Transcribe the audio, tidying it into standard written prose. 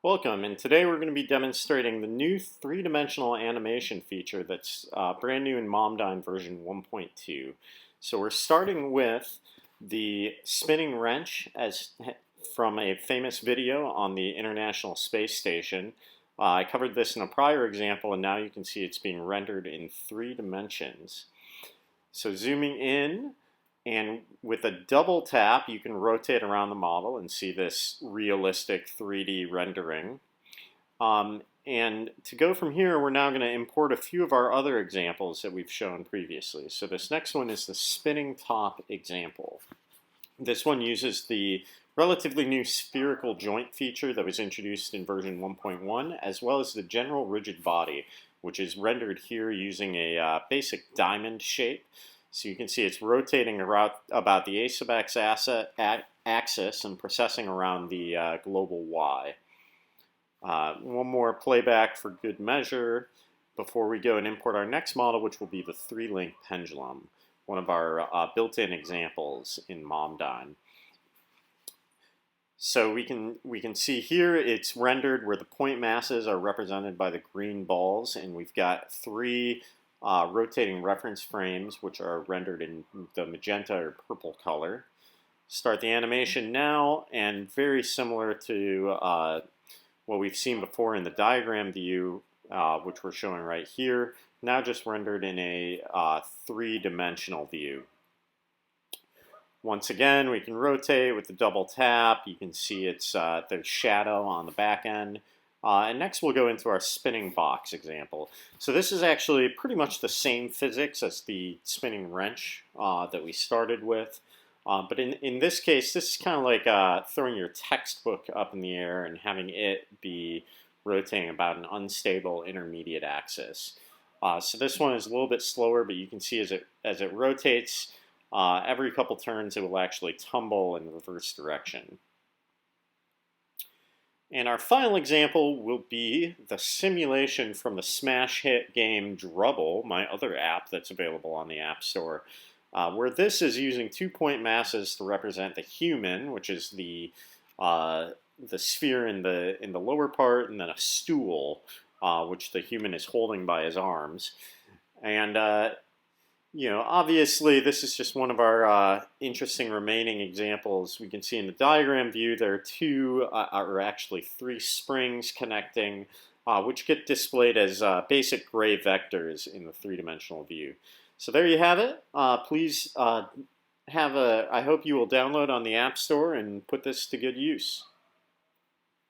Welcome, and today we're going to be demonstrating the new three-dimensional animation feature that's brand new in MOMDYN version 1.2. So we're starting with the spinning wrench from a famous video on the International Space Station. I covered this in a prior example, and now you can see it's being rendered in 3 dimensions. So zooming in, and with a double tap, you can rotate around the model and see this realistic 3D rendering. And to go from here, we're now going to import a few of our other examples that we've shown previously. So this next one is the spinning top example. This one uses the relatively new spherical joint feature that was introduced in version 1.1, as well as the general rigid body, which is rendered here using a basic diamond shape. So you can see it's rotating around about the A sub x axis and processing around the global Y. One more playback for good measure before we go and import our next model, which will be the 3-link pendulum, one of our built-in examples in MOMDYN. So we can see here it's rendered where the point masses are represented by the green balls, and we've got 3 rotating reference frames, which are rendered in the magenta or purple color. Start the animation now, and very similar to what we've seen before in the diagram view, which we're showing right here, now just rendered in a 3-dimensional view. Once again, we can rotate with the double tap. You can see it's there's shadow on the back end. And next we'll go into our spinning box example. So this is actually pretty much the same physics as the spinning wrench that we started with. But in this case, this is kind of like throwing your textbook up in the air and having it be rotating about an unstable intermediate axis. So this one is a little bit slower, but you can see as it rotates, every couple turns it will actually tumble in the reverse direction. And our final example will be the simulation from the smash hit game Drubble, my other app that's available on the App Store, where this is using 2 point masses to represent the human, which is the sphere in the lower part, and then a stool, which the human is holding by his arms. And obviously this is just one of our interesting remaining examples. We can see in the diagram view there are actually 3 springs connecting, which get displayed as basic gray vectors in the 3-dimensional view. So there you have it. Please I hope you will download on the App Store and put this to good use.